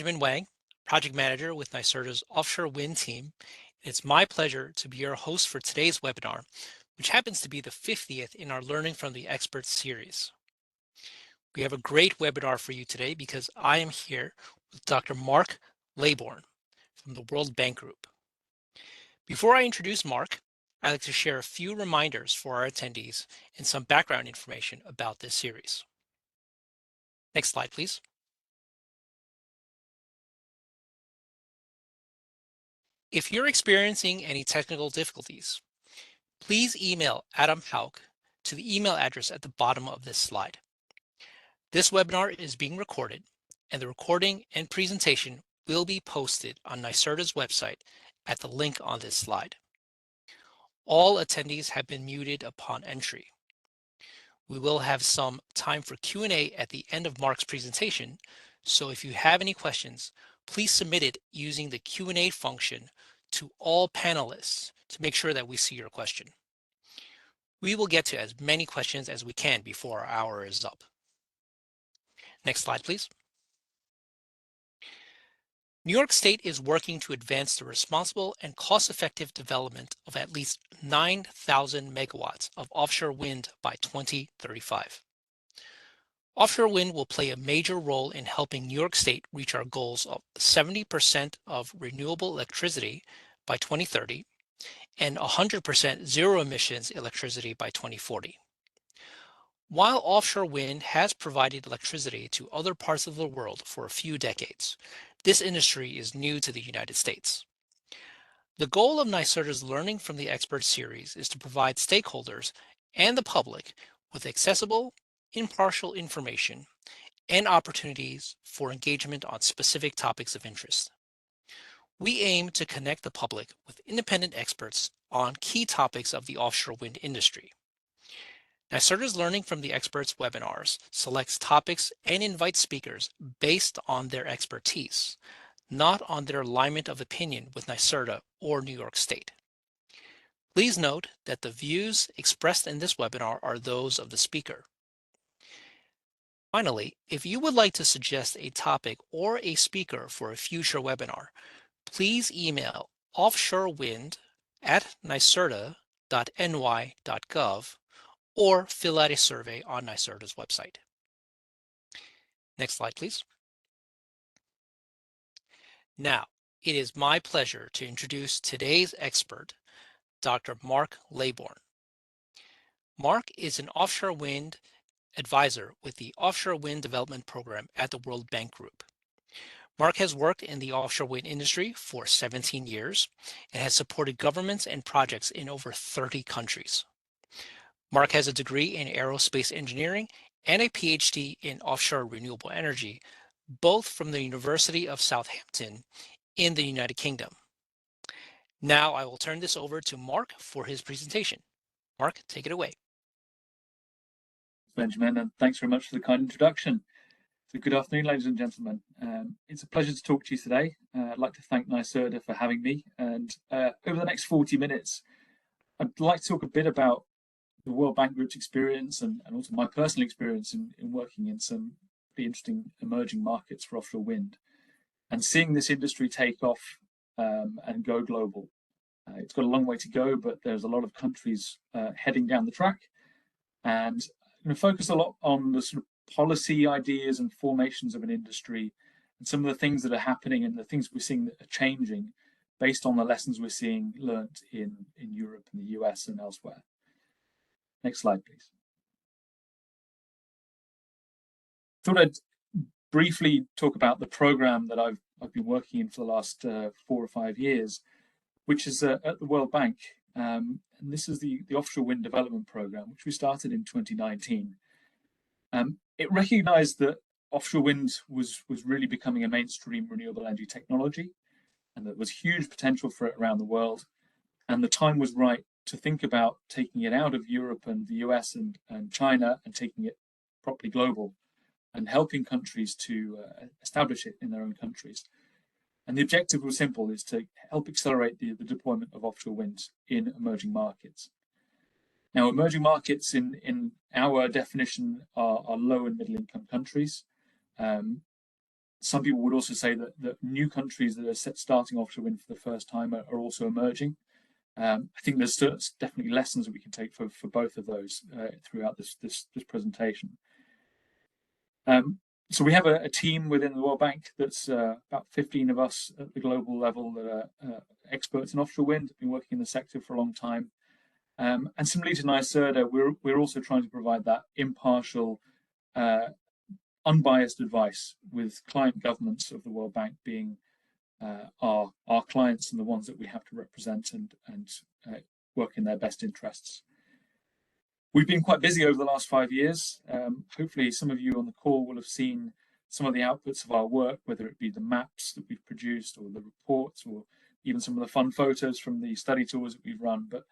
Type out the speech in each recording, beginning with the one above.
Benjamin Wang, Project Manager with NYSERDA's Offshore Wind team. It's my pleasure to be your host for today's webinar, which happens to be the 50th in our Learning from the Experts series. We have a great webinar for you today because I am here with Dr. Mark Leybourne from the World Bank Group. Before I introduce Mark, I'd like to share a few reminders for our attendees and some background information about this series. Next slide, please. If you're experiencing any technical difficulties, please email Adam Hauk to the email address at the bottom of this slide. This webinar is being recorded, and the recording and presentation will be posted on NYSERDA's website at the link on this slide. All attendees have been muted upon entry. We will have some time for Q&A at the end of Mark's presentation, so if you have any questions, please submit it using the Q&A function to all panelists to make sure that we see your question. We will get to as many questions as we can before our hour is up. Next slide, please. New York State is working to advance the responsible and cost-effective development of at least 9,000 megawatts of offshore wind by 2035. Offshore wind will play a major role in helping New York State reach our goals of 70% of renewable electricity by 2030 and 100% zero emissions electricity by 2040. While offshore wind has provided electricity to other parts of the world for a few decades, this industry is new to the United States. The goal of NYSERDA's Learning from the Experts series is to provide stakeholders and the public with accessible, impartial information and opportunities for engagement on specific topics of interest. We aim to connect the public with independent experts on key topics of the offshore wind industry. NYSERDA's Learning from the Experts webinars selects topics and invites speakers based on their expertise, not on their alignment of opinion with NYSERDA or New York State. Please note that the views expressed in this webinar are those of the speaker. Finally, if you would like to suggest a topic or a speaker for a future webinar, please email offshorewind@nyserda.ny.gov or fill out a survey on NYSERDA's website. Next slide, please. Now, it is my pleasure to introduce today's expert, Dr. Mark Leybourne. Mark is an offshore wind advisor with the Offshore Wind Development Program at the World Bank Group. Mark has worked in the offshore wind industry for 17 years and has supported governments and projects in over 30 countries. Mark has a degree in aerospace engineering and a PhD in offshore renewable energy, both from the University of Southampton in the United Kingdom. Now I will turn this over to Mark for his presentation. Mark, take it away. Benjamin, and thanks very much for the kind introduction. So good afternoon, ladies and gentlemen. It's a pleasure to talk to you today. I'd like to thank NYSERDA for having me. And over the next 40 minutes, I'd like to talk a bit about the World Bank Group's experience and also my personal experience in working in some pretty interesting emerging markets for offshore wind and seeing this industry take off and go global. It's got a long way to go, but there's a lot of countries heading down the track. And I'm going to focus a lot on the sort of policy ideas and formations of an industry and some of the things that are happening and the things we're seeing that are changing based on the lessons we're seeing learnt in Europe and the US and elsewhere. Next slide, please. I thought I'd briefly talk about the program that I've been working in for the last 4 or 5 years, which is at the World Bank. And this is the Offshore Wind Development Program, which we started in 2019. It recognized that offshore wind was really becoming a mainstream renewable energy technology, and that there was huge potential for it around the world. And the time was right to think about taking it out of Europe and the US and China and taking it properly global and helping countries to establish it in their own countries. And the objective was simple, is to help accelerate the deployment of offshore wind in emerging markets. Now, emerging markets in our definition are low and middle income countries. Some people would also say that new countries that are starting offshore wind for the first time are also emerging. I think there's definitely lessons that we can take for both of those throughout this presentation. So we have a team within the World Bank that's about 15 of us at the global level that are experts in offshore wind, have been working in the sector for a long time. And similarly to NYSERDA, we're also trying to provide that impartial, unbiased advice, with client governments of the World Bank being our clients and the ones that we have to represent and work in their best interests. We've been quite busy over the last 5 years. Hopefully some of you on the call will have seen some of the outputs of our work, whether it be the maps that we've produced or the reports or even some of the fun photos from the study tours that we've run. But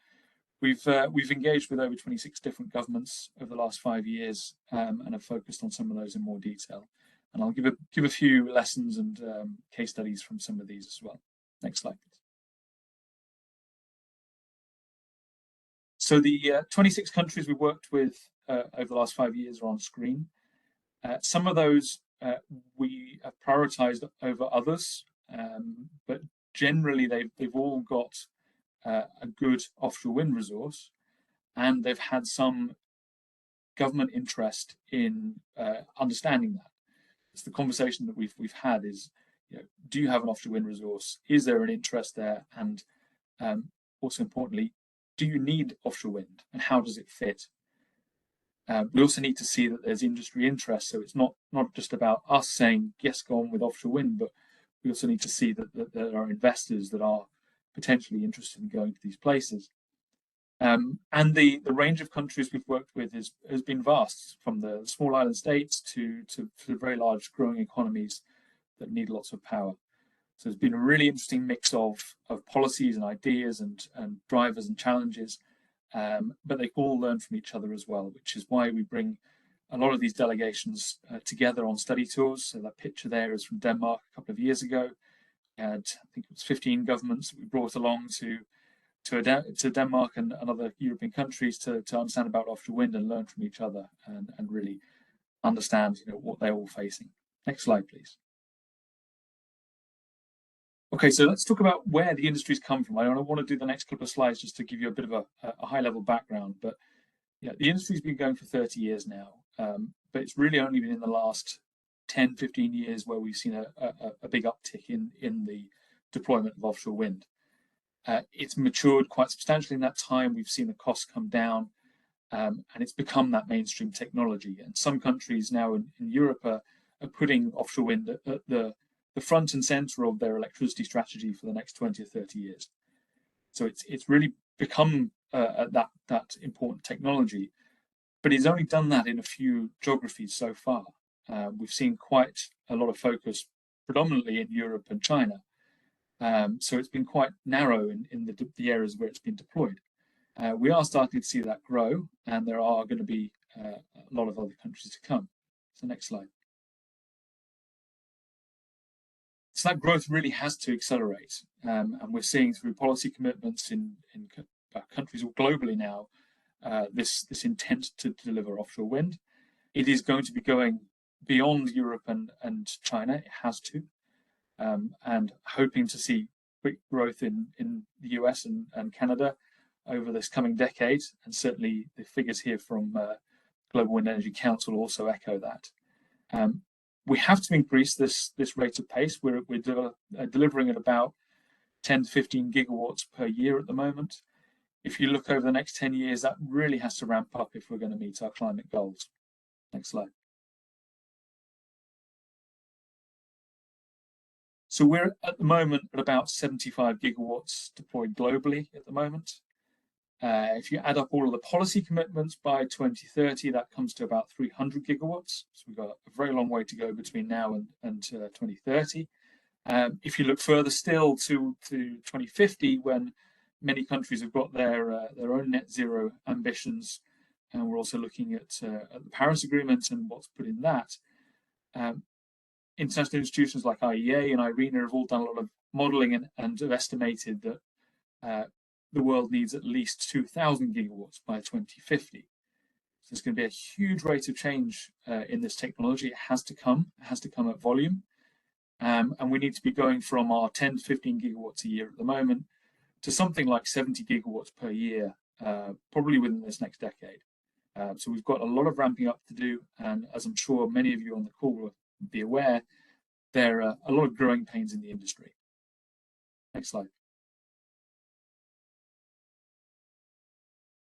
we've engaged with over 26 different governments over the last 5 years and have focused on some of those in more detail. And I'll give a few lessons and case studies from some of these as well. Next slide, please. So the 26 countries we worked with over the last 5 years are on screen. Some of those we have prioritized over others, but generally they've all got a good offshore wind resource, and they've had some government interest in understanding that. It's the conversation that we've had is, do you have an offshore wind resource? Is there an interest there? And also importantly, do you need offshore wind, and how does it fit? We also need to see that there's industry interest, so it's not just about us saying yes, go on with offshore wind, but we also need to see that there are investors that are potentially interested in going to these places. And the range of countries we've worked with has been vast, from the small island states to very large growing economies that need lots of power. So it's been a really interesting mix of policies and ideas and drivers and challenges, but they all learn from each other as well, which is why we bring a lot of these delegations together on study tours. So that picture there is from Denmark a couple of years ago. We had, I think it was 15 governments that we brought along to Denmark and other European countries to understand about offshore wind and learn from each other and really understand what they're all facing. Next slide, please. Okay, so let's talk about where the industry's come from. I want to do the next couple of slides just to give you a bit of a high-level background. But yeah, the industry's been going for 30 years now, but it's really only been in the last 10, 15 years where we've seen a big uptick in the deployment of offshore wind. It's matured quite substantially in that time. We've seen the costs come down, and it's become that mainstream technology. And some countries now in Europe are putting offshore wind at the front and center of their electricity strategy for the next 20 or 30 years. So it's really become that important technology, but it's only done that in a few geographies so far. We've seen quite a lot of focus predominantly in Europe and China. So it's been quite narrow in the areas where it's been deployed. We are starting to see that grow, and there are going to be a lot of other countries to come. So next slide. So that growth really has to accelerate, and we're seeing through policy commitments in countries globally now this intent to deliver offshore wind. It is going to be going beyond Europe and China. It has to, and hoping to see quick growth in the US and Canada over this coming decade, and certainly the figures here from Global Wind Energy Council also echo that. We have to increase this rate of pace. We're delivering at about 10 to 15 gigawatts per year at the moment. If you look over the next 10 years, that really has to ramp up if we're going to meet our climate goals. Next slide. So we're at the moment at about 75 gigawatts deployed globally at the moment. If you add up all of the policy commitments by 2030, that comes to about 300 gigawatts. So we've got a very long way to go between now and 2030. If you look further still to 2050, when many countries have got their own net zero ambitions, and we're also looking at the Paris Agreement and what's put in that. International institutions like IEA and IRENA have all done a lot of modelling and have estimated that the world needs at least 2,000 gigawatts by 2050. So there's going to be a huge rate of change in this technology. It has to come at volume. And we need to be going from our 10 to 15 gigawatts a year at the moment to something like 70 gigawatts per year, probably within this next decade. So we've got a lot of ramping up to do, and as I'm sure many of you on the call will be aware, there are a lot of growing pains in the industry. Next slide.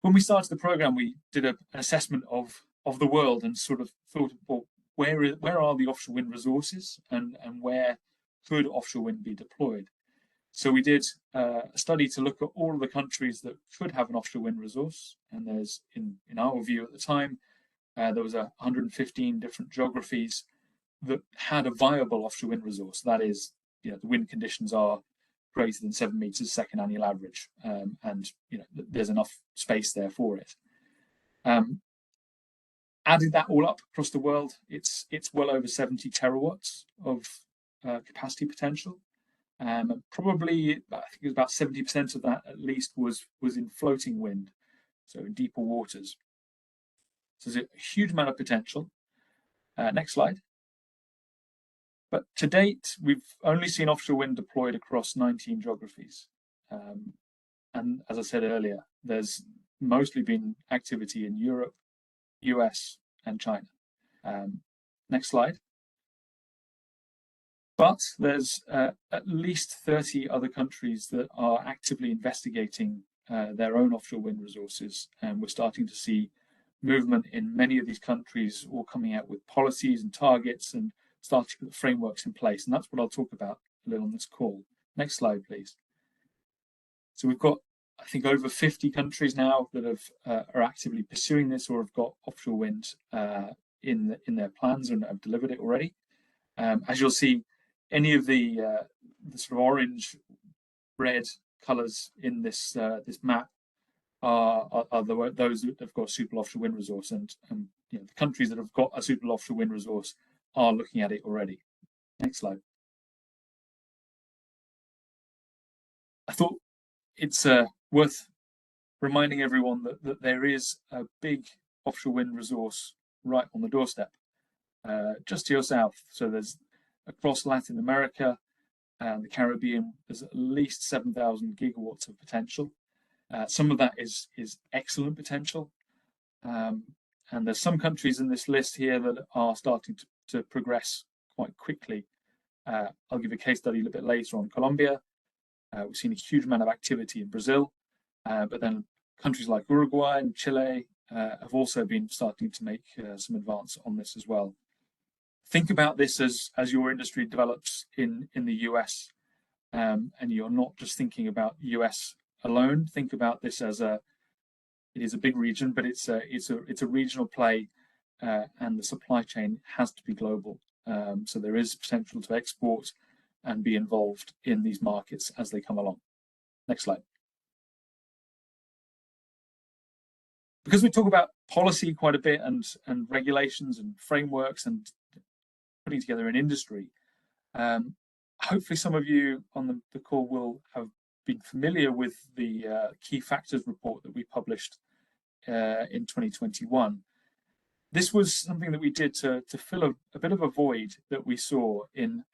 When we started the program, we did an assessment of the world and sort of thought, well, where are the offshore wind resources, and where could offshore wind be deployed? So we did a study to look at all of the countries that could have an offshore wind resource, and there's, in our view at the time, there was 115 different geographies that had a viable offshore wind resource. That is, the wind conditions are greater than 7 meters second annual average, and there's enough space there for it. Adding that all up across the world, it's well over 70 terawatts of capacity potential. Probably, I think it was about 70% of that at least was in floating wind, so in deeper waters. So there's a huge amount of potential. Next slide. But to date, we've only seen offshore wind deployed across 19 geographies. And as I said earlier, there's mostly been activity in Europe, US, and China. Next slide. But there's at least 30 other countries that are actively investigating their own offshore wind resources, and we're starting to see movement in many of these countries, all coming out with policies and targets and starting to put the frameworks in place. And that's what I'll talk about a little on this call. Next slide, please. So we've got, I think, over 50 countries now that are actively pursuing this or have got offshore wind in their plans and have delivered it already. As you'll see, any of the sort of orange, red colours in this map are those that have got a suitable offshore wind resource, and the countries that have got a suitable offshore wind resource are looking at it already. Next slide. I thought it's worth reminding everyone that there is a big offshore wind resource right on the doorstep, just to your south. So there's across Latin America and the Caribbean, there's at least 7,000 gigawatts of potential. Some of that is excellent potential. And there's some countries in this list here that are starting to progress quite quickly. I'll give a case study a little bit later on Colombia. We've seen a huge amount of activity in Brazil, but then countries like Uruguay and Chile have also been starting to make some advance on this as well. Think about this as your industry develops in the US, and you're not just thinking about US alone. Think about this as it is a big region, but it's a regional play, and the supply chain has to be global. So there is potential to export and be involved in these markets as they come along. Next slide. Because we talk about policy quite a bit and regulations and frameworks and putting together an industry, hopefully some of you on the call will have been familiar with the key factors report that we published in 2021. This was something that we did to fill a bit of a void that we saw in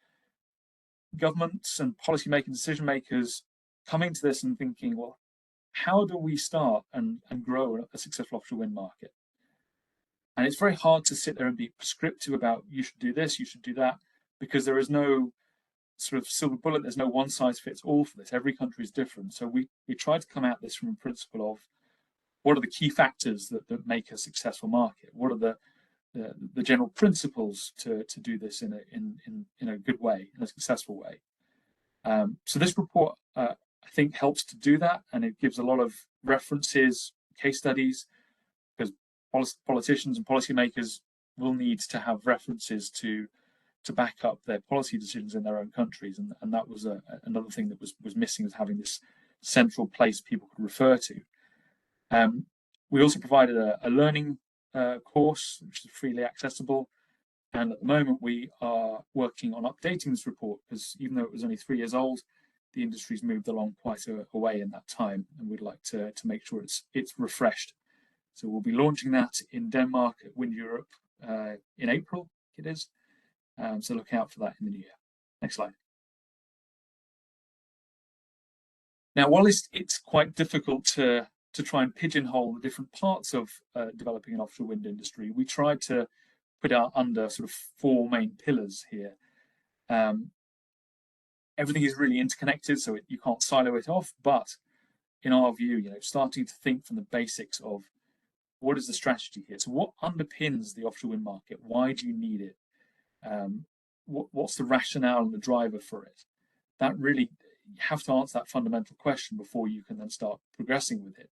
governments and policymakers, decision makers coming to this and thinking, well, how do we start and grow a successful offshore wind market? And it's very hard to sit there and be prescriptive about you should do this, you should do that, because there is no sort of silver bullet, there's no one size fits all for this. Every country is different. So we try to come at this from a principle of what are the key factors that make a successful market? What are the general principles to do this in a good way, in a successful way? So this report, I think, helps to do that, and it gives a lot of references, case studies, because politicians and policymakers will need to have references to back up their policy decisions in their own countries, and that was another thing that was missing, was having this central place people could refer to. We also provided a learning course, which is freely accessible, and at the moment we are working on updating this report, because even though it was only 3 years old, the industry's moved along quite a way in that time, and we'd like to make sure it's refreshed. So we'll be launching that in Denmark at Wind Europe in April, it is. So look out for that in the new year. Next slide. Now, while it's quite difficult to try and pigeonhole the different parts of developing an offshore wind industry, we tried to put out under sort of four main pillars here. Everything is really interconnected, so you can't silo it off. But in our view, starting to think from the basics of what is the strategy here. So what underpins the offshore wind market? Why do you need it? What's the rationale and the driver for it? That really, you have to answer that fundamental question before you can then start progressing with it.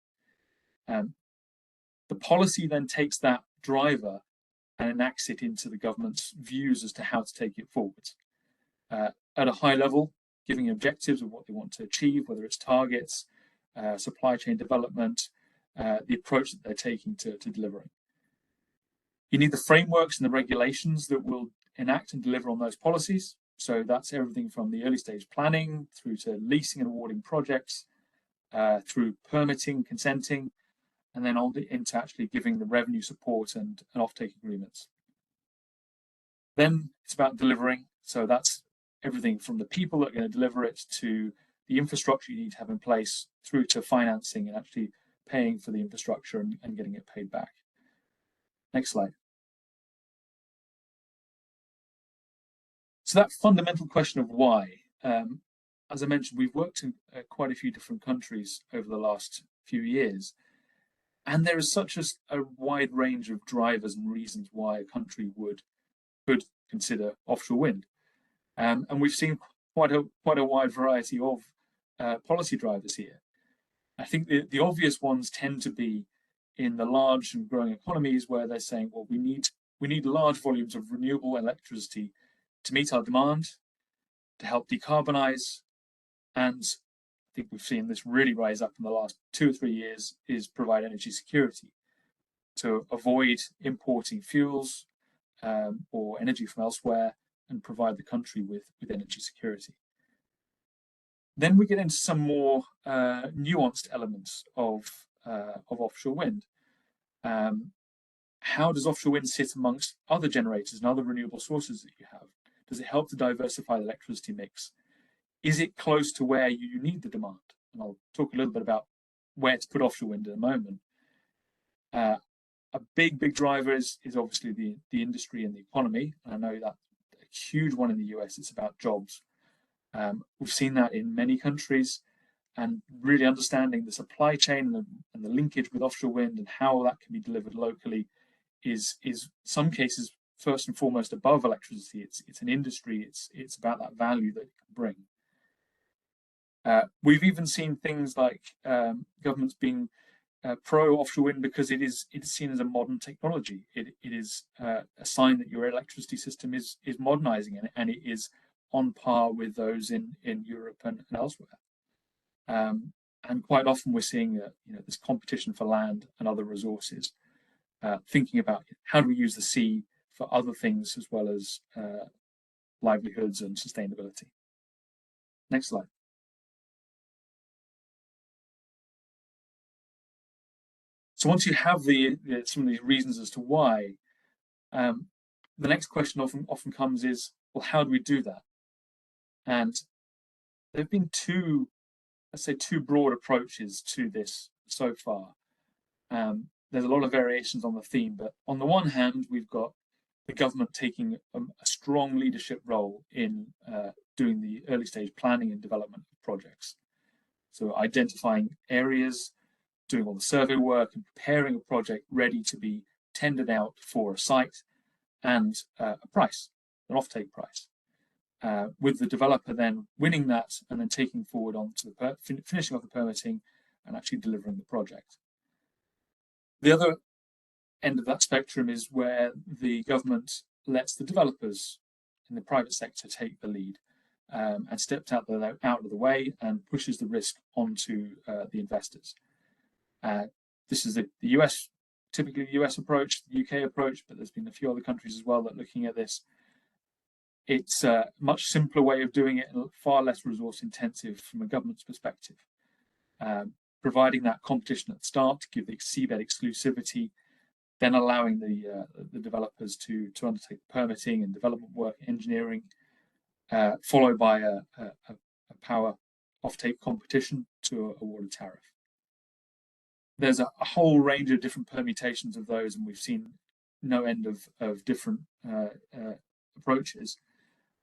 The policy then takes that driver and enacts it into the government's views as to how to take it forward. At a high level, giving objectives of what they want to achieve, whether it's targets, supply chain development, the approach that they're taking to delivering. You need the frameworks and the regulations that will enact and deliver on those policies. So that's everything from the early stage planning through to leasing and awarding projects, through permitting, consenting, and then on into actually giving the revenue support and offtake agreements. Then it's about delivering. So that's everything from the people that are going to deliver it to the infrastructure you need to have in place through to financing and actually paying for the infrastructure and getting it paid back. Next slide. So that fundamental question of why, as I mentioned, we've worked in quite a few different countries over the last few years, and there is such a wide range of drivers and reasons why a country could consider offshore wind. And we've seen quite a wide variety of policy drivers here. I think the obvious ones tend to be in the large and growing economies where they're saying, well, we need large volumes of renewable electricity to meet our demand, to help decarbonize, and I think we've seen this really rise up in the last 2 or 3 years, is provide energy security to avoid importing fuels or energy from elsewhere and provide the country with energy security. Then we get into some more nuanced elements of offshore wind. How does offshore wind sit amongst other generators and other renewable sources that you have? Does it help to diversify the electricity mix? Is it close to where you need the demand? And I'll talk a little bit about where to put offshore wind in a moment. A big driver is obviously the industry and the economy. And I know that a huge one in the US, it's about jobs. We've seen that in many countries, and really understanding the supply chain and the linkage with offshore wind and how that can be delivered locally is some cases first and foremost above electricity. It's an industry. It's about that value that it can bring. We've even seen things like governments being pro offshore wind because it is seen as a modern technology. It is a sign that your electricity system is modernizing, and it is on par with those in Europe and elsewhere. And quite often we're seeing this competition for land and other resources, thinking about how do we use the sea for other things as well as livelihoods and sustainability. Next slide. So once you have some of these reasons as to why, the next question often comes is, well, how do we do that? And there have been two broad approaches to this so far. There's a lot of variations on the theme, but on the one hand, we've got the government taking a strong leadership role in doing the early stage planning and development of projects. So identifying areas, doing all the survey work and preparing a project ready to be tendered out for a site and a price, an offtake price. With the developer then winning that and then taking forward on to finishing off the permitting and actually delivering the project. The other end of that spectrum is where the government lets the developers in the private sector take the lead and steps out of the way and pushes the risk onto the investors. This is the US, typically the US approach, the UK approach, but there's been a few other countries as well that are looking at this. It's a much simpler way of doing it and far less resource intensive from a government's perspective. Providing that competition at the start to give the seabed exclusivity, then allowing the developers to undertake permitting and development work, engineering, followed by a power offtake competition to award a tariff. There's a whole range of different permutations of those, and we've seen no end of different approaches.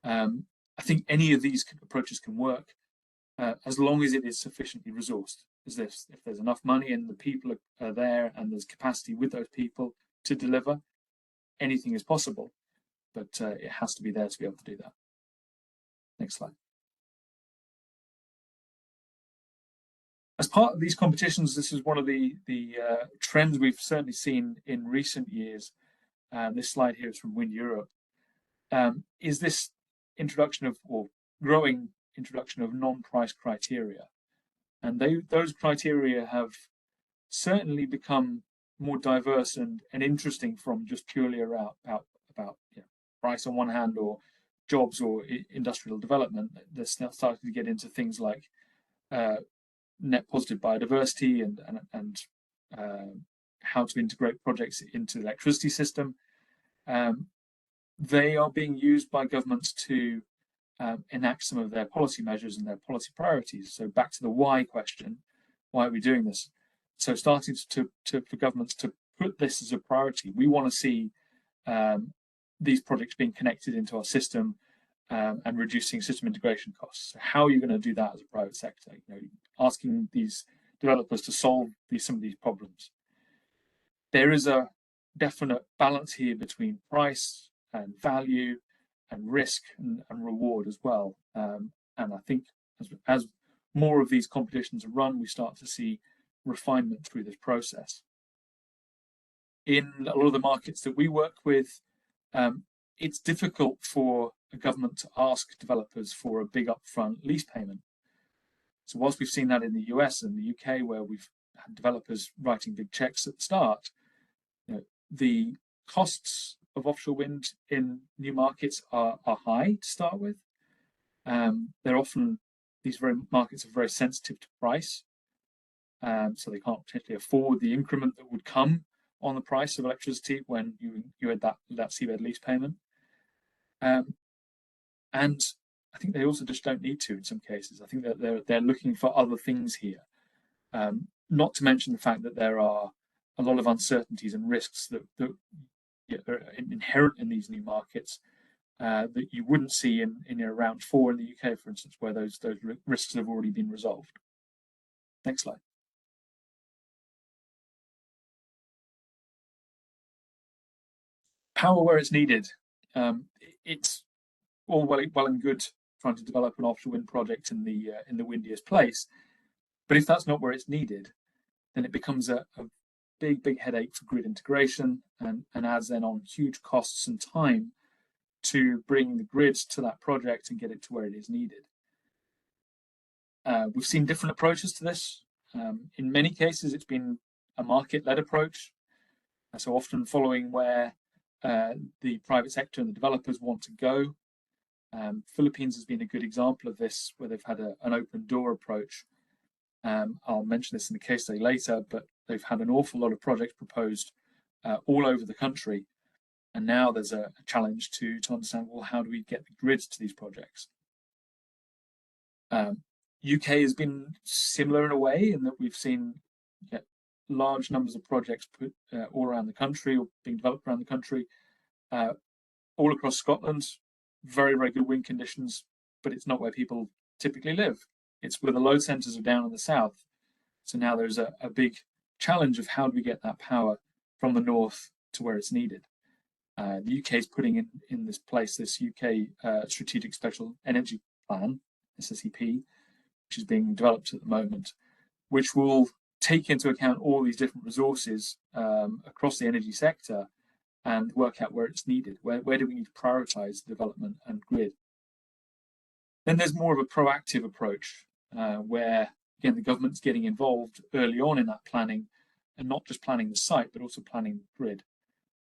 I think any of these approaches can work as long as it is sufficiently resourced. As if there's enough money and the people are there and there's capacity with those people to deliver, anything is possible, but it has to be there to be able to do that. Next slide. As part of these competitions, this is one of the trends we've certainly seen in recent years. This slide here is from Wind Europe. Is this introduction of, or growing introduction of non-price criteria. And those criteria have certainly become more diverse and interesting from just purely about price on one hand, or jobs or industrial development. They're starting to get into things like net positive biodiversity and how to integrate projects into the electricity system. They are being used by governments to enact some of their policy measures and their policy priorities. So back to the why question, why are we doing this? So starting for governments to put this as a priority. We want to see these projects being connected into our system and reducing system integration costs. So how are you going to do that as a private sector? Asking these developers to solve some of these problems. There is a definite balance here between price and value and risk and reward as well. And I think as more of these competitions are run, we start to see refinement through this process. In a lot of the markets that we work with, it's difficult for a government to ask developers for a big upfront lease payment. So whilst we've seen that in the US and the UK, where we've had developers writing big checks at the start, the costs of offshore wind in new markets are high to start with. They're often, these markets are very sensitive to price, so they can't potentially afford the increment that would come on the price of electricity when you had that seabed lease payment. And I think they also just don't need to in some cases. I think that they're looking for other things here. Not to mention the fact that there are a lot of uncertainties and risks that are inherent in these new markets that you wouldn't see in round 4 in the UK, for instance, where those risks have already been resolved. Next slide. Power where it's needed. It's all well and good trying to develop an offshore wind project in the windiest place, but if that's not where it's needed, then it becomes a big headache for grid integration and adds then on huge costs and time to bring the grid to that project and get it to where it is needed. We've seen different approaches to this. In many cases, it's been a market-led approach, so often following where the private sector and the developers want to go. Philippines has been a good example of this, where they've had an open door approach. I'll mention this in the case study later, but they've had an awful lot of projects proposed all over the country. And now there's a challenge to understand, well, how do we get the grid to these projects? UK has been similar in a way, in that we've seen large numbers of projects put all around the country, or being developed around the country, all across Scotland. Very good wind conditions, but it's not where people typically live. It's where the load centres are down in the south. So now there's a big challenge of how do we get that power from the north to where it's needed. The UK is putting in this place this UK Strategic Special Energy Plan, SSEP, which is being developed at the moment, which will take into account all these different resources across the energy sector and work out where it's needed. Where do we need to prioritise development and grid? Then there's more of a proactive approach where, again, the government's getting involved early on in that planning, and not just planning the site, but also planning the grid.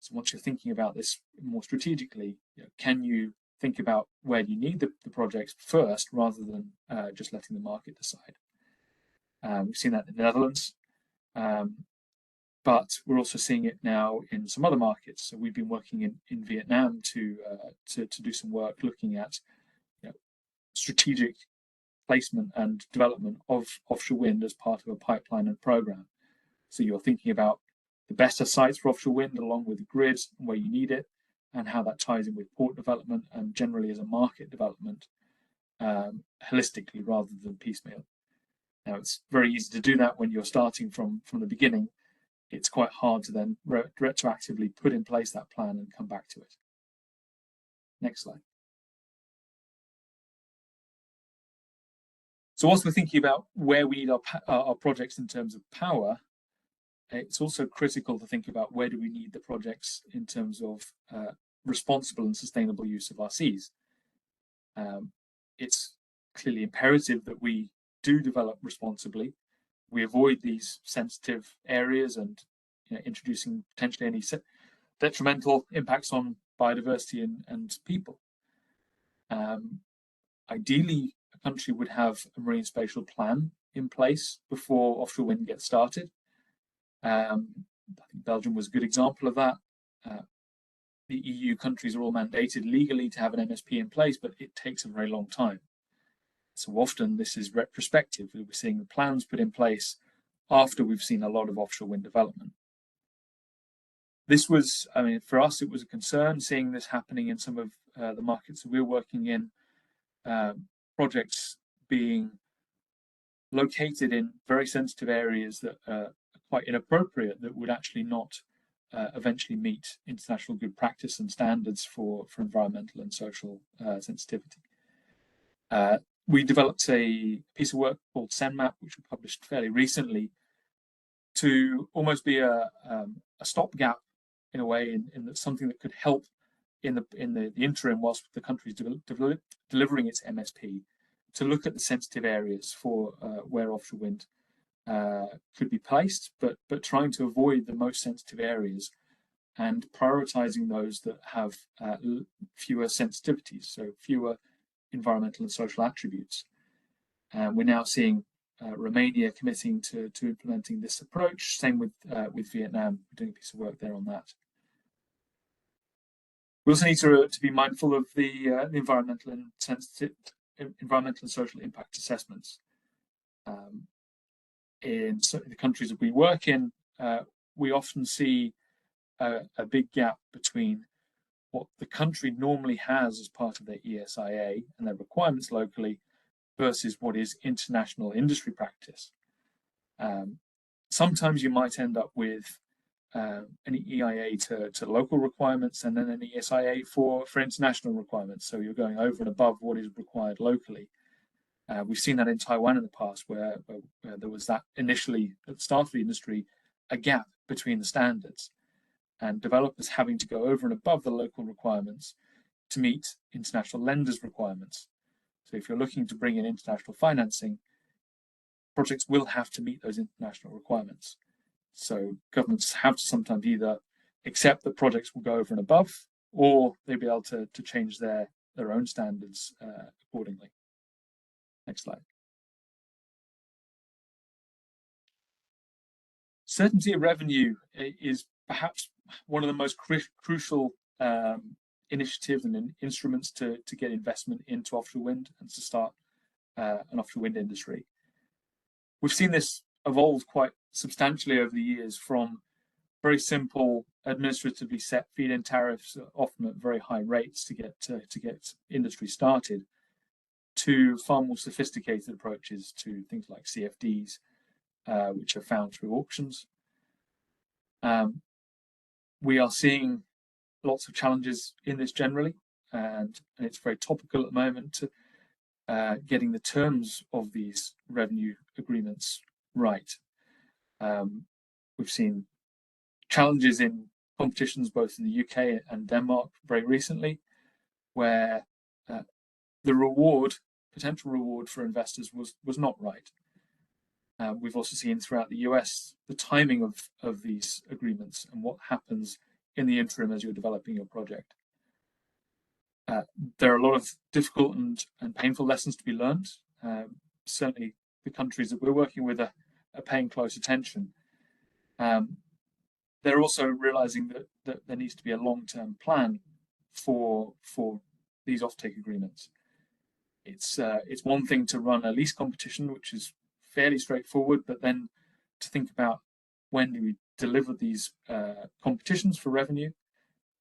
So once you're thinking about this more strategically, can you think about where you need the projects first, rather than just letting the market decide? We've seen that in the Netherlands, but we're also seeing it now in some other markets. So we've been working in Vietnam to do some work looking at strategic placement and development of offshore wind as part of a pipeline and program. So you're thinking about the best sites for offshore wind along with the grid and where you need it, and how that ties in with port development and generally as a market development, holistically rather than piecemeal. Now, it's very easy to do that when you're starting from the beginning. It's quite hard to then retroactively put in place that plan and come back to it. Next slide. So whilst we're thinking about where we need our projects in terms of power, it's also critical to think about where do we need the projects in terms of responsible and sustainable use of our seas. It's clearly imperative that we do develop responsibly. We avoid these sensitive areas and introducing potentially any detrimental impacts on biodiversity and people. Ideally, a country would have a marine spatial plan in place before offshore wind gets started. I think Belgium was a good example of that. The EU countries are all mandated legally to have an MSP in place, but it takes a very long time. So often this is retrospective. We're seeing the plans put in place after we've seen a lot of offshore wind development. This was, for us, it was a concern seeing this happening in some of the markets that we're working in, projects being located in very sensitive areas that are quite inappropriate, that would actually not eventually meet international good practice and standards for environmental and social sensitivity. We developed a piece of work called SENMAP, which we published fairly recently, to almost be a stopgap in a way, in that something that could help in the interim whilst the country is delivering its MSP, to look at the sensitive areas for where offshore wind could be placed, but trying to avoid the most sensitive areas and prioritizing those that have fewer sensitivities, so fewer environmental and social attributes. We're now seeing Romania committing to implementing this approach. Same with Vietnam. We're doing a piece of work there on that. We also need to be mindful of the environmental and social impact assessments. In the countries that we work in, we often see a big gap between what the country normally has as part of their ESIA and their requirements locally versus what is international industry practice. Sometimes you might end up with an EIA to local requirements and then an ESIA for international requirements. So you're going over and above what is required locally. We've seen that in Taiwan in the past, where there was that initially, at the start of the industry, a gap between the standards, and developers having to go over and above the local requirements to meet international lenders' requirements. So if you're looking to bring in international financing, projects will have to meet those international requirements. So governments have to sometimes either accept that projects will go over and above, or they'll be able to change their own standards accordingly. Next slide. Certainty of revenue is perhaps one of the most crucial initiatives and instruments to get investment into offshore wind and to start an offshore wind industry. We've seen this evolve quite substantially over the years, from very simple administratively set feed-in tariffs, often at very high rates to get industry started, to far more sophisticated approaches to things like CFDs, which are found through auctions. We are seeing lots of challenges in this generally, and it's very topical at the moment to getting the terms of these revenue agreements right. We've seen challenges in competitions both in the UK and Denmark very recently, where the potential reward for investors was not right. We've also seen throughout the US the timing of these agreements and what happens in the interim as you're developing your project. There are a lot of difficult and painful lessons to be learned. Certainly the countries that we're working with are paying close attention. They're also realizing that there needs to be a long-term plan for these offtake agreements. It's one thing to run a lease competition, which is fairly straightforward, but then to think about when do we deliver these competitions for revenue,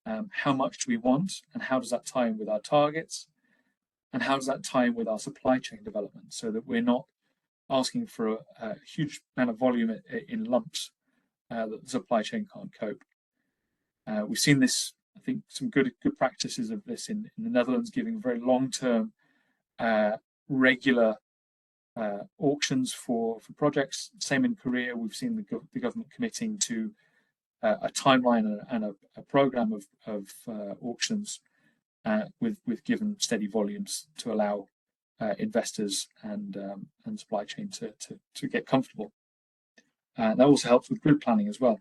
how much do we want, and how does that tie in with our targets, and how does that tie in with our supply chain development, so that we're not asking for a huge amount of volume in lumps that the supply chain can't cope. We've seen this, I think, some good practices of this in the Netherlands, giving very long-term, regular auctions for projects. Same in Korea, we've seen the government committing to a timeline and a program of auctions with given steady volumes to allow investors and supply chain to get comfortable. That also helps with grid planning as well.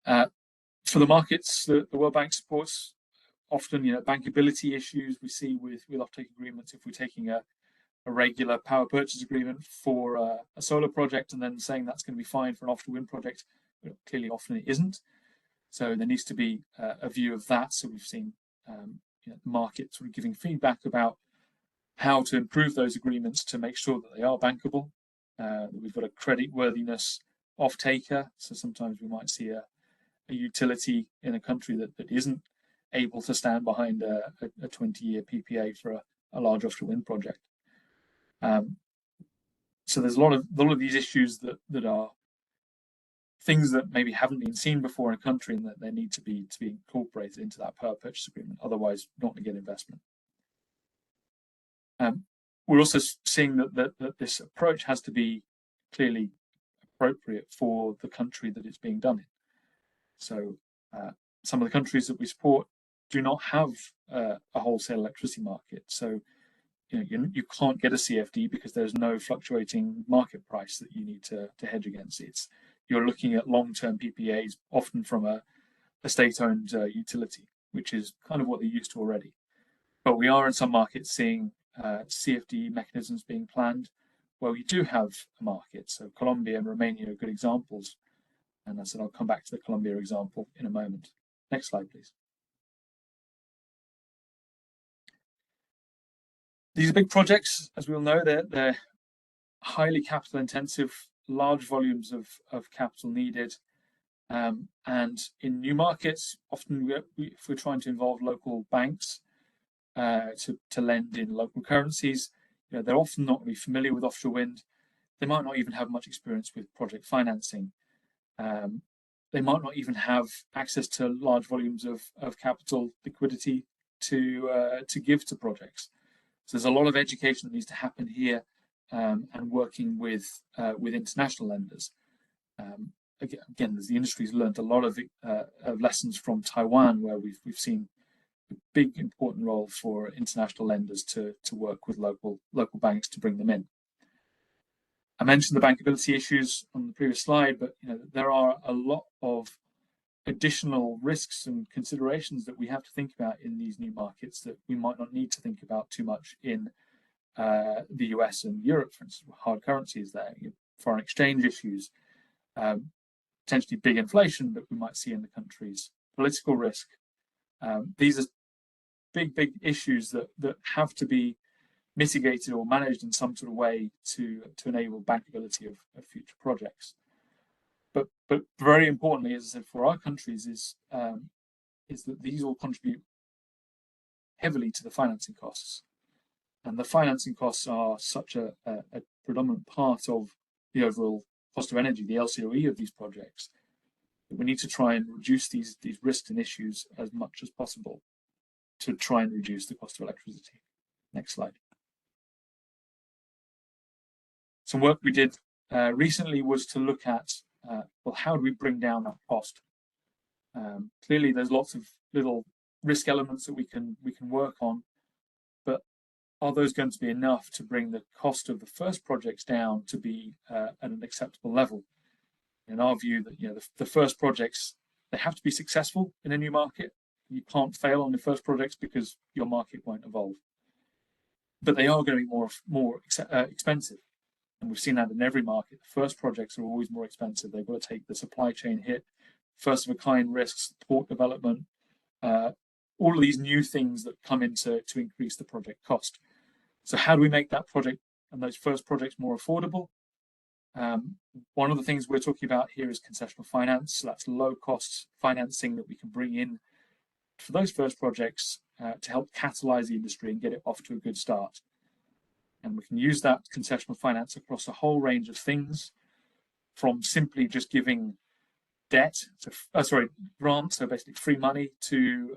For the markets, the World Bank supports often, bankability issues we see with offtake agreements. If we're taking a regular power purchase agreement for a solar project and then saying that's going to be fine for an offshore wind project, clearly often it isn't. So there needs to be a view of that. So we've seen the market sort of giving feedback about how to improve those agreements to make sure that they are bankable, that we've got a creditworthiness off-taker. So sometimes we might see a utility in a country that isn't able to stand behind a 20-year PPA for a large offshore wind project. So there's a lot of these issues that are things that maybe haven't been seen before in a country, and that they need to be incorporated into that power purchase agreement. Otherwise, not going to get investment. We're also seeing that this approach has to be clearly appropriate for the country that it's being done in. So some of the countries that we support do not have a wholesale electricity market. So you can't get a CFD because there's no fluctuating market price that you need to hedge against. You're looking at long-term PPAs, often from a state-owned utility, which is kind of what they're used to already. But we are in some markets seeing CFD mechanisms being planned where we do have a market. So Colombia and Romania are good examples. And I said I'll come back to the Colombia example in a moment. Next slide, please. These are big projects, as we all know. They're highly capital intensive, large volumes of capital needed. And in new markets, often if we're trying to involve local banks to lend in local currencies, they're often not really familiar with offshore wind. They might not even have much experience with project financing. They might not even have access to large volumes of capital liquidity to give to projects. So there's a lot of education that needs to happen here, and working with international lenders. Again, as the industry's learned a lot of lessons from Taiwan, where we've seen a big important role for international lenders to work with local banks to bring them in. I mentioned the bankability issues on the previous slide, but there are a lot of additional risks and considerations that we have to think about in these new markets that we might not need to think about too much in the US and Europe, for instance. Hard currencies there, foreign exchange issues, potentially big inflation that we might see in the countries, political risk. These are big issues that have to be mitigated or managed in some sort of way to enable bankability of future projects. But very importantly, as I said, for our countries is that these all contribute heavily to the financing costs. And the financing costs are such a predominant part of the overall cost of energy, the LCOE of these projects, that we need to try and reduce these risks and issues as much as possible to try and reduce the cost of electricity. Next slide. Some work we did recently was to look at, well, how do we bring down that cost? Clearly, there's lots of little risk elements that we can work on, but are those going to be enough to bring the cost of the first projects down to be at an acceptable level? In our view, that the first projects, they have to be successful in a new market. You can't fail on the first projects because your market won't evolve. But they are going to be more expensive. And we've seen that in every market. The first projects are always more expensive. They've got to take the supply chain hit, first of a kind risks, port development, all of these new things that come in to increase the project cost. So how do we make that project and those first projects more affordable? One of the things we're talking about here is concessional finance. So that's low cost financing that we can bring in for those first projects to help catalyze the industry and get it off to a good start. And we can use that concessional finance across a whole range of things, from simply just giving debt, grants, so basically free money to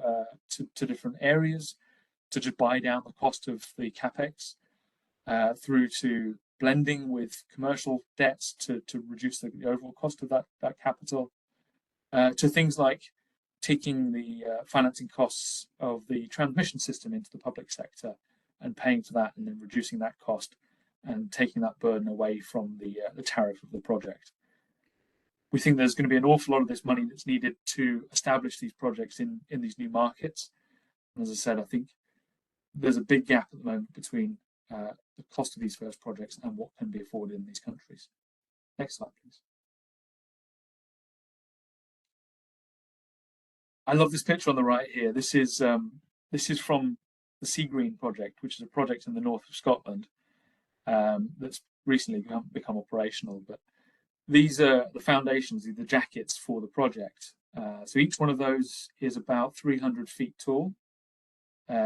different areas to just buy down the cost of the capex, through to blending with commercial debts to reduce the overall cost of that capital, to things like taking the financing costs of the transmission system into the public sector and paying for that, and then reducing that cost and taking that burden away from the tariff of the project. We think there's going to be an awful lot of this money that's needed to establish these projects in these new markets. And as I said, I think there's a big gap at the moment between the cost of these first projects and what can be afforded in these countries. Next slide, please. I love this picture on the right here. This is from the Sea Green project, which is a project in the north of Scotland that's recently become operational. But these are the foundations, the jackets for the project. So each one of those is about 300 feet tall.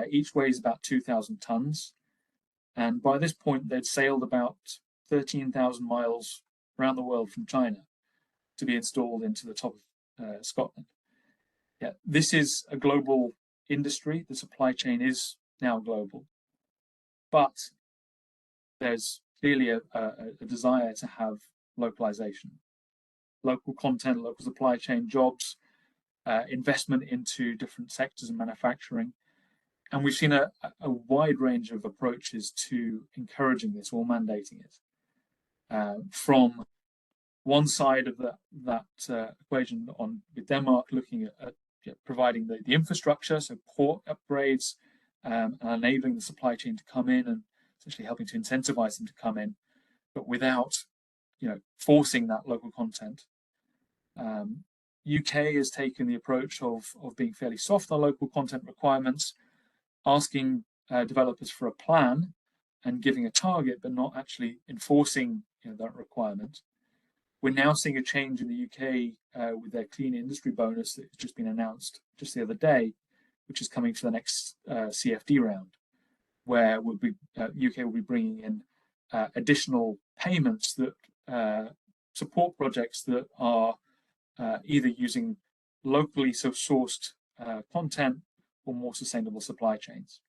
Each weighs about 2,000 tons. And by this point, they'd sailed about 13,000 miles around the world from China to be installed into the top of Scotland. Yeah, this is a global industry. The supply chain is now global. But there's clearly a desire to have localization, local content, local supply chain, jobs, investment into different sectors of manufacturing. And we've seen a wide range of approaches to encouraging this or mandating it. From one side of that equation with Denmark looking at providing the infrastructure, so port upgrades, and enabling the supply chain to come in and essentially helping to incentivize them to come in, but without forcing that local content. UK has taken the approach of being fairly soft on local content requirements, asking developers for a plan and giving a target, but not actually enforcing that requirement. We're now seeing a change in the UK with their clean industry bonus that has just been announced just the other day, which is coming for the next CFD round, where UK will be bringing in additional payments that support projects that are either using locally sourced content or more sustainable supply chains.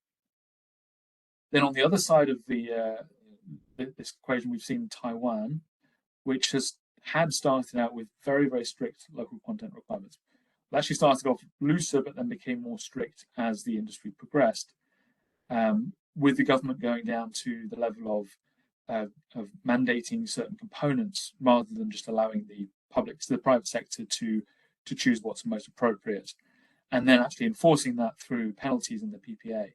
Then on the other side of this equation, we've seen Taiwan, which had started out with very, very strict local content requirements. It actually started off looser, but then became more strict as the industry progressed, with the government going down to the level of mandating certain components rather than just allowing the private sector to choose what's most appropriate, and then actually enforcing that through penalties in the PPA.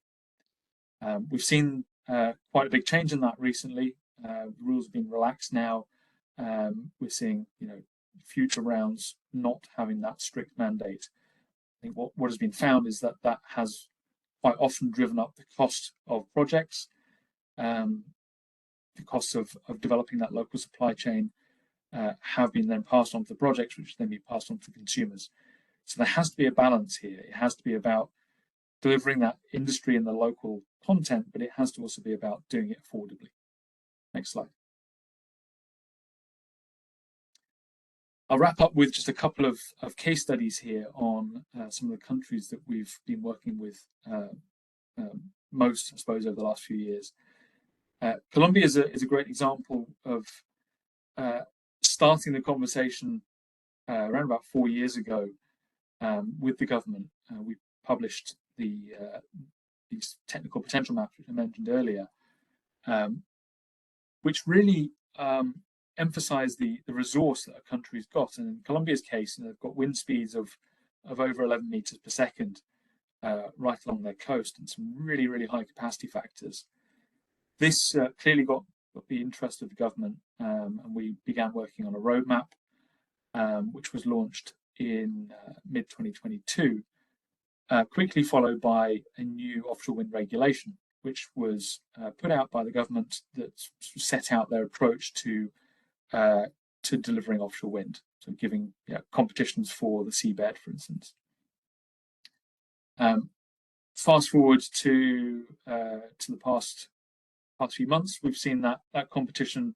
We've seen quite a big change in that recently. The rules have been relaxed now. We're seeing future rounds not having that strict mandate. I think what has been found is that has quite often driven up the cost of projects, the costs of developing that local supply chain have been then passed on to the projects, which then be passed on to consumers. So there has to be a balance here. It has to be about delivering that industry and the local content, but it has to also be about doing it affordably. Next slide. I'll wrap up with just a couple of case studies here on some of the countries that we've been working with most, I suppose, over the last few years. Colombia is a great example of starting the conversation around about 4 years ago with the government. We published these technical potential maps, which I mentioned earlier, which really emphasize the resource that a country's got. And in Colombia's case, they've got wind speeds of over 11 meters per second right along their coast, and some really, really high capacity factors. This clearly got the interest of the government, and we began working on a roadmap, which was launched in mid-2022, quickly followed by a new offshore wind regulation, which was put out by the government that set out their approach to delivering offshore wind, so giving competitions for the seabed, for instance. Fast forward to the past few months, we've seen that competition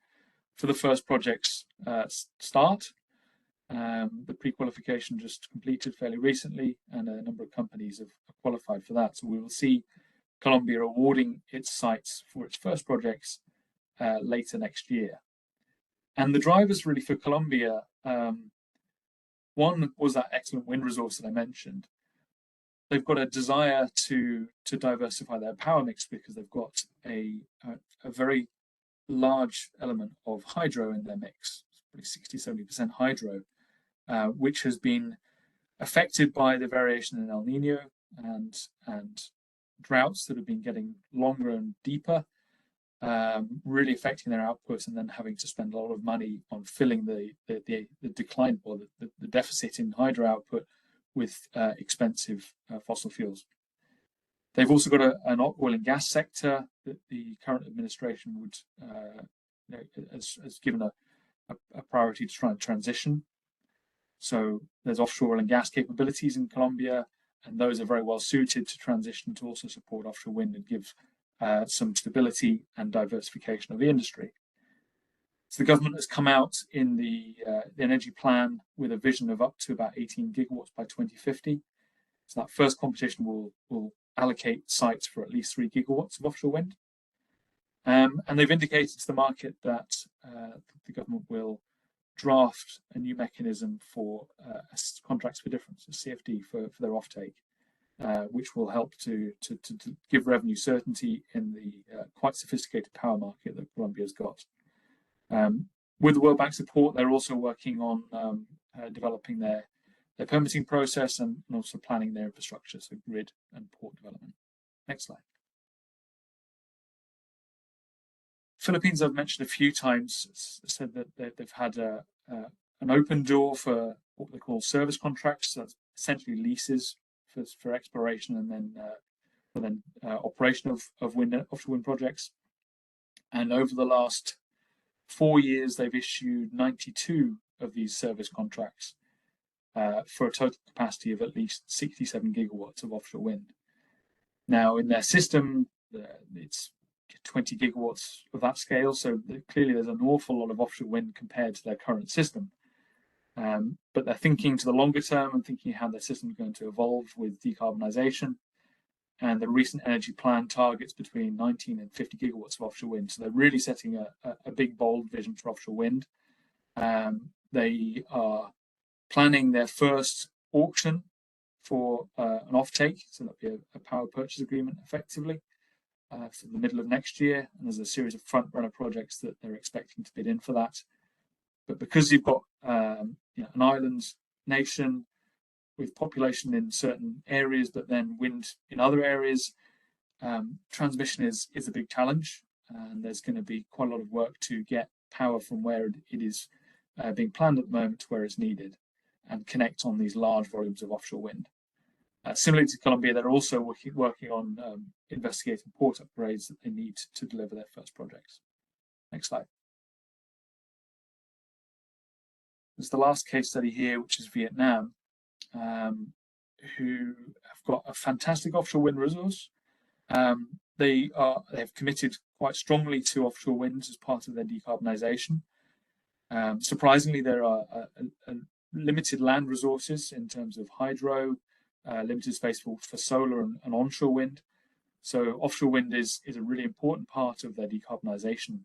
for the first projects start. The pre-qualification just completed fairly recently, and a number of companies have qualified for that. So we will see Colombia awarding its sites for its first projects later next year. And the drivers really for Colombia, one was that excellent wind resource that I mentioned. They've got a desire to diversify their power mix because they've got a very large element of hydro in their mix, 60-70% hydro, which has been affected by the variation in El Nino and droughts that have been getting longer and deeper, really affecting their output, and then having to spend a lot of money on filling the decline or the deficit in hydro output with expensive fossil fuels. They've also got an oil and gas sector that the current administration would has given a priority to try and transition. So there's offshore oil and gas capabilities in Colombia, and those are very well suited to transition to also support offshore wind and give some stability and diversification of the industry. So the government has come out in the energy plan with a vision of up to about 18 gigawatts by 2050. So that first competition will allocate sites for at least 3 gigawatts of offshore wind. And they've indicated to the market that the government will draft a new mechanism for contracts for difference, a CFD for their offtake, which will help to give revenue certainty in the quite sophisticated power market that Colombia's got. With the World Bank support, they're also working on developing their permitting process and also planning their infrastructure, so grid and port development. Next slide. Philippines, I've mentioned a few times, said that they've had an open door for what they call service contracts. So that's essentially leases for exploration and then operation of offshore wind projects. And over the last 4 years, they've issued 92 of these service contracts for a total capacity of at least 67 gigawatts of offshore wind. Now, in their system, it's 20 gigawatts of that scale, so clearly there's an awful lot of offshore wind compared to their current system. But they're thinking to the longer term and thinking how their system is going to evolve with decarbonisation. And the recent energy plan targets between 19 and 50 gigawatts of offshore wind. So they're really setting a big, bold vision for offshore wind. They are planning their first auction for an offtake, so that'll be a power purchase agreement effectively for the middle of next year. And there's a series of front runner projects that they're expecting to bid in for that. But because you've got an island nation with population in certain areas, but then wind in other areas, transmission is a big challenge, and there's going to be quite a lot of work to get power from where it is being planned at the moment to where it's needed, and connect on these large volumes of offshore wind. Similarly to Colombia, they're also working on investigating port upgrades that they need to deliver their first projects. Next slide. There's the last case study here, which is Vietnam, who have got a fantastic offshore wind resource. They have committed quite strongly to offshore wind as part of their decarbonisation. Surprisingly, there are limited land resources in terms of hydro, limited space for solar and onshore wind. So offshore wind is a really important part of their decarbonisation,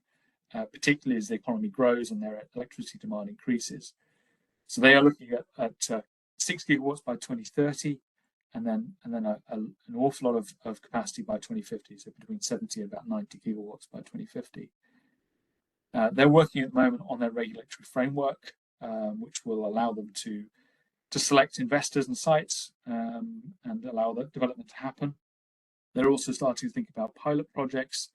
particularly as the economy grows and their electricity demand increases. So they are looking at 6 gigawatts by 2030, and then an awful lot of capacity by 2050, so between 70 and about 90 gigawatts by 2050. They're working at the moment on their regulatory framework, which will allow them to select investors and sites and allow that development to happen. They're also starting to think about pilot projects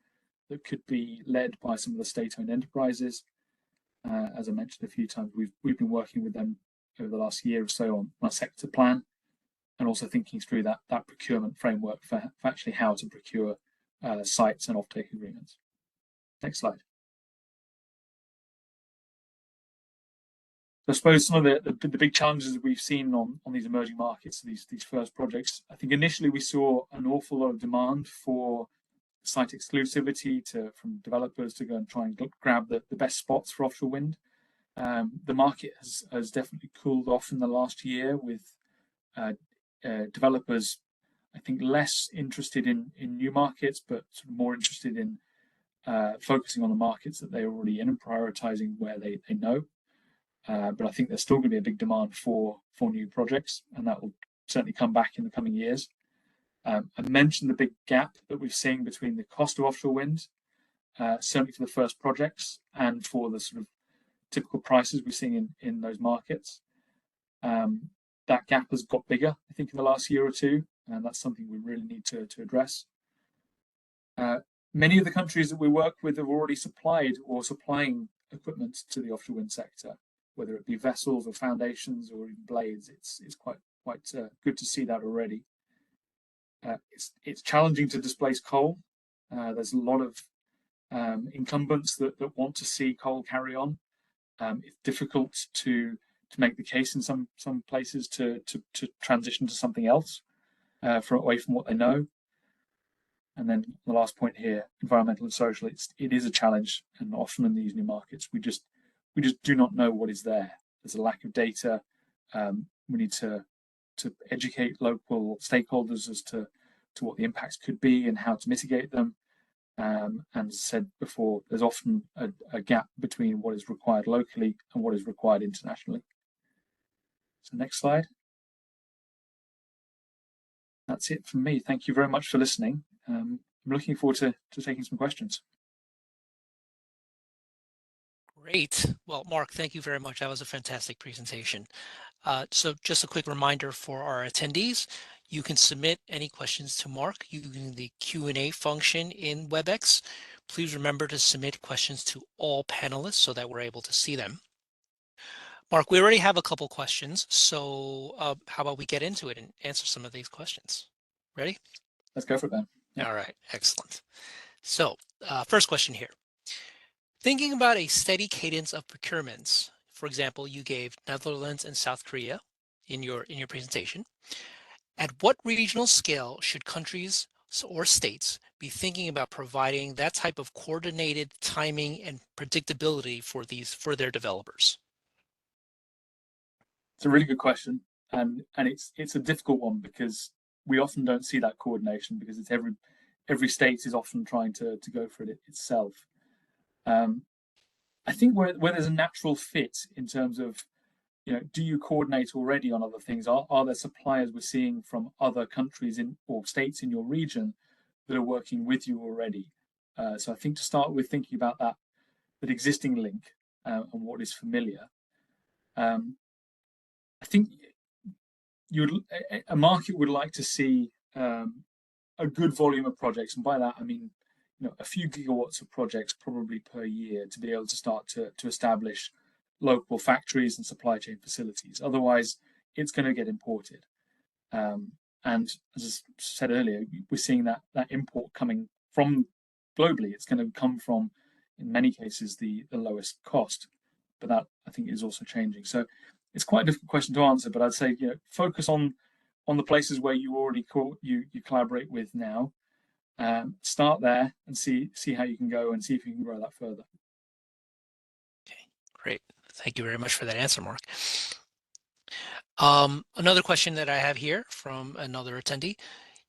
that could be led by some of the state-owned enterprises. As I mentioned a few times, we've been working with them over the last year or so on a sector plan. and also thinking through that procurement framework for actually how to procure sites and offtake agreements. Next slide. So I suppose some of the big challenges that we've seen on these emerging markets, these first projects, I think initially we saw an awful lot of demand for site exclusivity from developers to go and try and grab the best spots for offshore wind. The market has definitely cooled off in the last year, with developers, I think, less interested in new markets, but sort of more interested in focusing on the markets that they're already in and prioritizing where they know. But I think there's still going to be a big demand for new projects, and that will certainly come back in the coming years. I mentioned the big gap that we've seen between the cost of offshore wind, certainly for the first projects, and for the sort of typical prices we're seeing in those markets. That gap has got bigger, I think, in the last year or two, and that's something we really need to address. Many of the countries that we work with have already supplied or supplying equipment to the offshore wind sector, whether it be vessels or foundations or even blades. It's quite good to see that already. It's challenging to displace coal. There's a lot of incumbents that want to see coal carry on. It's difficult to make the case in some places to transition to something else away from what they know. And then the last point here, environmental and social, it is a challenge, and often in these new markets we just do not know what is there. There's a lack of data. We need to educate local stakeholders as to what the impacts could be and how to mitigate them. And as I said before, there's often a gap between what is required locally and what is required internationally. So next slide. That's it from me. Thank you very much for listening. I'm looking forward to taking some questions. Great. Well, Mark, thank you very much. That was a fantastic presentation. So just a quick reminder for our attendees, you can submit any questions to Mark using the Q&A function in WebEx. Please remember to submit questions to all panelists so that we're able to see them. Mark, we already have a couple questions, so how about we get into it and answer some of these questions? Ready? Let's go for it, Ben. Yeah. All right, excellent. So first question here. Thinking about a steady cadence of procurements, for example, you gave Netherlands and South Korea in your presentation. At what regional scale should countries or states be thinking about providing that type of coordinated timing and predictability for their developers? It's a really good question, and it's a difficult one because we often don't see that coordination because it's every state is often trying to go for it itself. I think where there's a natural fit in terms of, do you coordinate already on other things? Are there suppliers we're seeing from other countries or states in your region that are working with you already? So I think to start with thinking about that existing link and what is familiar. I think a market would like to see a good volume of projects, and by that I mean a few gigawatts of projects probably per year to be able to start to establish local factories and supply chain facilities. Otherwise, it's going to get imported. And as I said earlier, we're seeing that import coming from globally. It's going to come from, in many cases, the lowest cost. But that, I think, is also changing. So it's quite a difficult question to answer. But I'd say focus on the places where you already you collaborate with now. Start there and see how you can go and see if you can grow that further. Okay, great. Thank you very much for that answer, Mark. Another question that I have here from another attendee.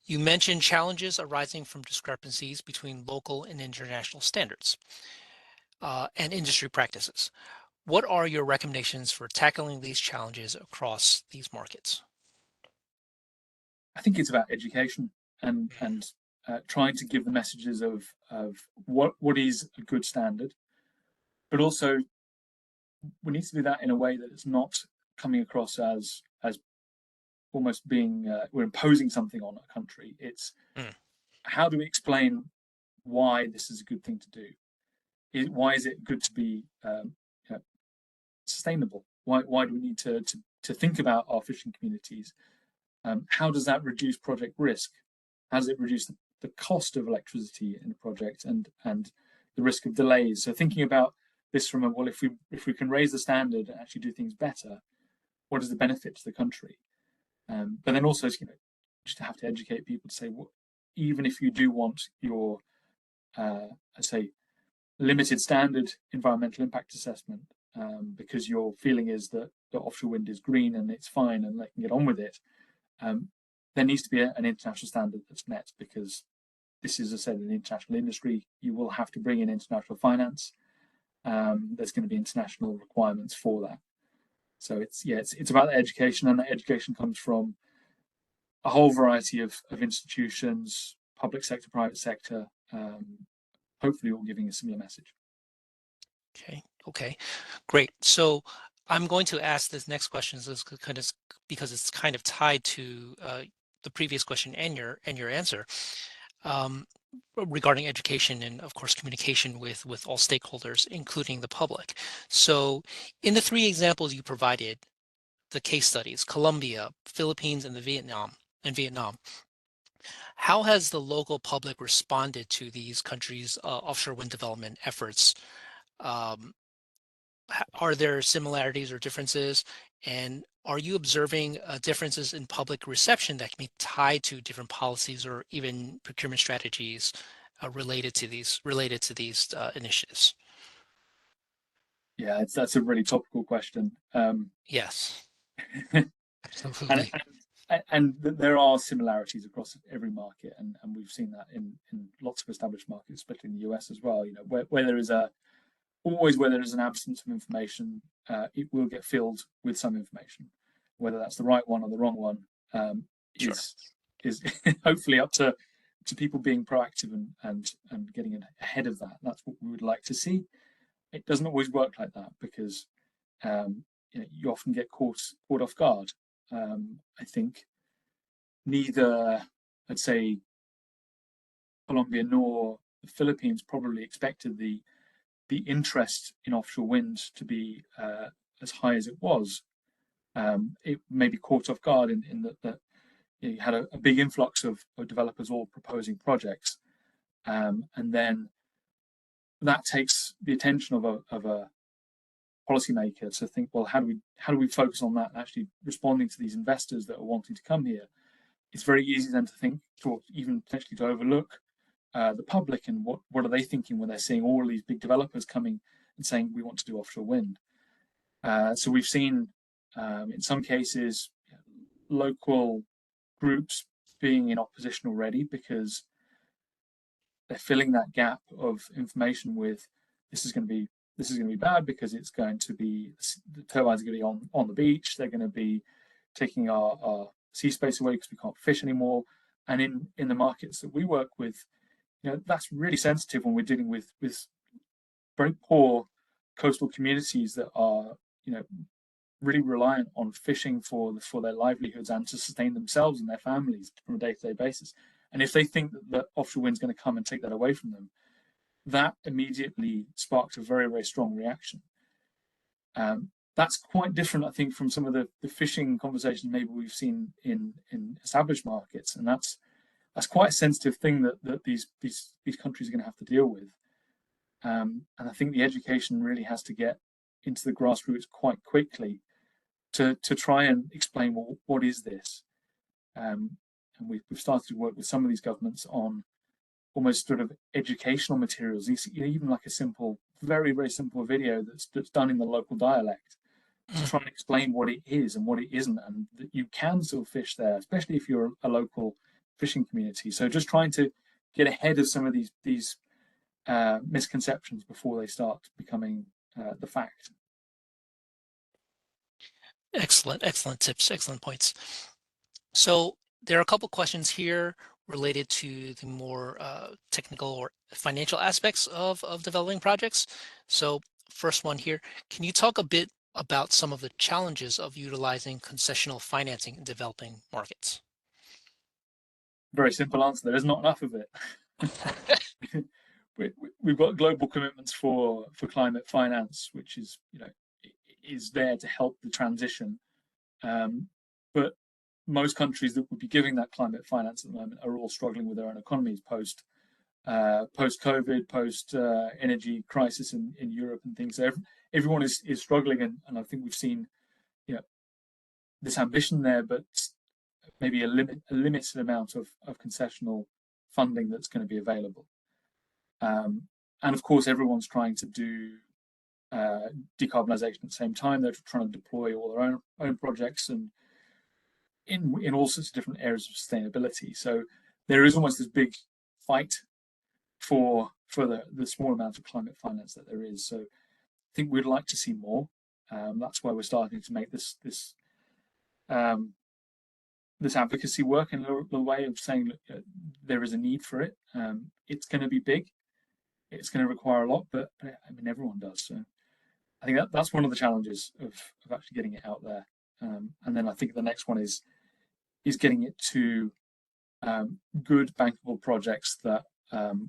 You mentioned challenges arising from discrepancies between local and international standards and industry practices. What are your recommendations for tackling these challenges across these markets? I think it's about education and trying to give the messages of what is a good standard, but also we need to do that in a way that it's not coming across as almost being we're imposing something on a country. It's how do we explain why this is a good thing to do? Why is it good to be sustainable? Why do we need to think about our fishing communities? How does that reduce project risk? How does it reduce the cost of electricity in the project and the risk of delays? So thinking about this from a, well, if we can raise the standard and actually do things better, what is the benefit to the country? But then also, just have to educate people to say, well, even if you do want your, I say, limited standard environmental impact assessment, because your feeling is that the offshore wind is green and it's fine and they can get on with it, there needs to be an international standard that's met, because this is, as I said, an international industry. You will have to bring in international finance. There's going to be international requirements for that. So it's about education, and that education comes from a whole variety of institutions, public sector, private sector, hopefully all giving a similar message. Okay, great. So I'm going to ask this next question because it's kind of tied to the previous question and your answer regarding education and, of course, communication with all stakeholders, including the public. So in the 3 examples you provided, the case studies, Colombia, Philippines, and Vietnam, how has the local public responded to these countries' offshore wind development efforts? Are there similarities or differences? And are you observing differences in public reception that can be tied to different policies or even procurement strategies related to these initiatives? Yeah, that's a really topical question. Yes, and, absolutely. and there are similarities across every market, and we've seen that in lots of established markets, especially in the US as well. Where there is always where there is an absence of information, it will get filled with some information. Whether that's the right one or the wrong one Sure. is hopefully up to people being proactive and getting ahead of that. That's what we would like to see. It doesn't always work like that, because you often get caught off guard. I think neither, let's say, Colombia nor the Philippines probably expected the interest in offshore wind to be as high as it was. It may be caught off guard in that you had a big influx of developers all proposing projects, and then that takes the attention of a policymaker to think, well, how do we focus on that and actually responding to these investors that are wanting to come here? It's very easy then to think, or even potentially to overlook the public and what are they thinking when they're seeing all these big developers coming and saying we want to do offshore wind. So we've seen in some cases local groups being in opposition already, because they're filling that gap of information with this is going to be bad, because it's going to be, the turbines are going to be on the beach, they're going to be taking our sea space away because we can't fish anymore. And in the markets that we work with, that's really sensitive when we're dealing with very poor coastal communities that are really reliant on fishing for their livelihoods and to sustain themselves and their families from a day-to-day basis. And if they think that offshore wind is going to come and take that away from them, that immediately sparked a very, very strong reaction. That's quite different, I think, from some of the fishing conversations maybe we've seen in established markets, and that's quite a sensitive thing that these countries are going to have to deal with. And I think the education really has to get into the grassroots quite quickly to try and explain, well, what is this? And we've started to work with some of these governments on almost sort of educational materials, even like a simple, very, very simple video that's done in the local dialect to try and explain what it is and what it isn't, and that you can still fish there, especially if you're a local fishing community. So just trying to get ahead of some of these misconceptions before they start becoming the fact. Excellent tips, excellent points. So there are a couple questions here related to the more technical or financial aspects of developing projects. So first one here, can you talk a bit about some of the challenges of utilizing concessional financing in developing markets? Very simple answer. There is not enough of it. We've got global commitments for climate finance, which is is there to help the transition, but most countries that would be giving that climate finance at the moment are all struggling with their own economies post-COVID, post-energy crisis in Europe and things. So everyone is struggling, and I think we've seen, this ambition there, but maybe a limited amount of concessional funding that's going to be available. And of course, everyone's trying to do decarbonisation at the same time. They're trying to deploy all their own projects and in all sorts of different areas of sustainability. So there is almost this big fight for the small amount of climate finance that there is. So I think we'd like to see more. That's why we're starting to make this advocacy work in the way of saying that there is a need for it. It's going to be big. It's going to require a lot, but I mean, everyone does. So I think that's one of the challenges of actually getting it out there. And then I think the next one is getting it to good bankable projects that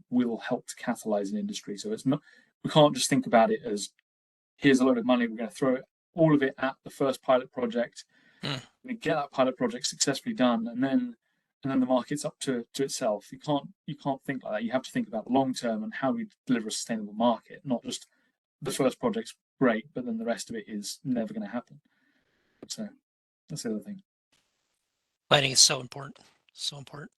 will help to catalyze an industry. So it's not, we can't just think about it as here's a load of money, we're going to throw all of it at the first pilot project. We get that pilot project successfully done, and then the market's up to itself. You can't think like that. You have to think about the long term and how we deliver a sustainable market, not just the first project's great, but then the rest of it is never going to happen. So that's the other thing. Planning is so important, so important.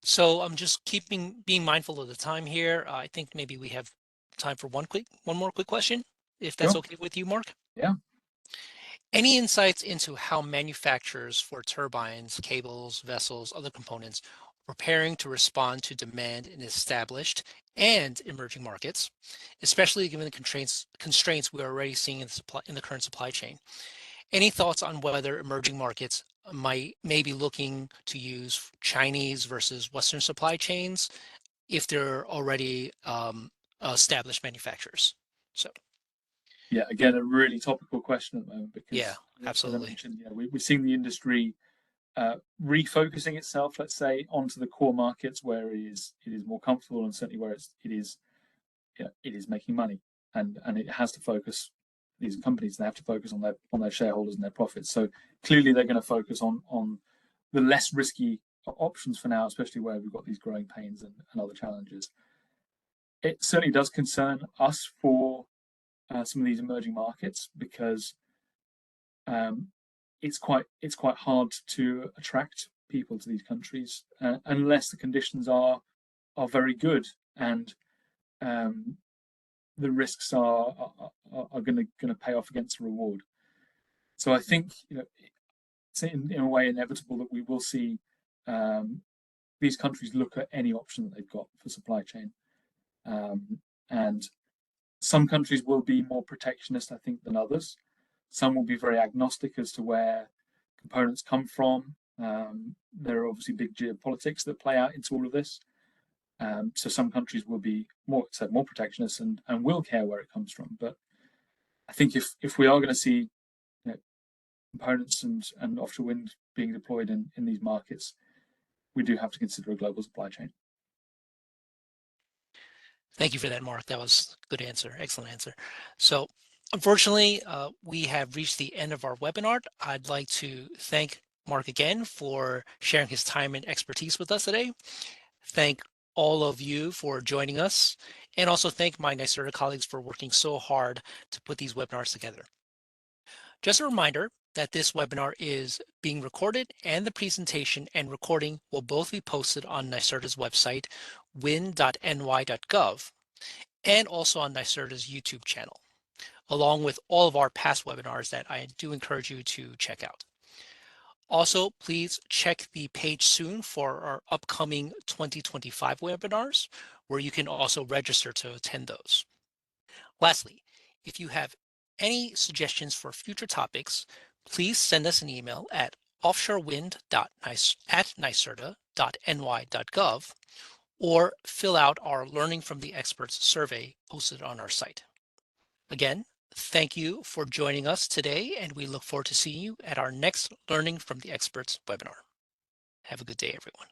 So I'm just being mindful of the time here. I think maybe we have time for one more quick question, if that's okay with you, Mark. Yeah. Any insights into how manufacturers for turbines, cables, vessels, other components are preparing to respond to demand in established and emerging markets, especially given the constraints we're already seeing in the current supply chain? Any thoughts on whether emerging markets may be looking to use Chinese versus Western supply chains if they're already established manufacturers? So. Yeah, again, a really topical question at the moment because, yeah, absolutely. As I mentioned, we're seeing the industry refocusing itself, let's say, onto the core markets where it is more comfortable, and certainly where it is making money, and it has to focus. These companies, they have to focus on their shareholders and their profits. So clearly, they're going to focus on the less risky options for now, especially where we've got these growing pains and other challenges. It certainly does concern us for some of these emerging markets because it's quite hard to attract people to these countries unless the conditions are very good and the risks are going to pay off against the reward. So I think it's in a way inevitable that we will see these countries look at any option that they've got for supply chain, and some countries will be more protectionist, I think, than others. Some will be very agnostic as to where components come from. There are obviously big geopolitics that play out into all of this. So some countries will be more protectionist and will care where it comes from. But I think if we are going to see components and offshore wind being deployed in these markets, we do have to consider a global supply chain. Thank you for that, Mark. That was a good answer. Excellent answer. So unfortunately, we have reached the end of our webinar. I'd like to thank Mark again for sharing his time and expertise with us today. Thank all of you for joining us, and also thank my NYSERDA colleagues for working so hard to put these webinars together. Just a reminder that this webinar is being recorded, and the presentation and recording will both be posted on NYSERDA's website, win.ny.gov, and also on NYSERDA's YouTube channel, along with all of our past webinars that I do encourage you to check out. Also, please check the page soon for our upcoming 2025 webinars, where you can also register to attend those. Lastly, if you have any suggestions for future topics, please send us an email at offshorewind@nyserda.ny.gov or fill out our Learning from the Experts survey posted on our site. Again, thank you for joining us today, and we look forward to seeing you at our next Learning from the Experts webinar. Have a good day, everyone.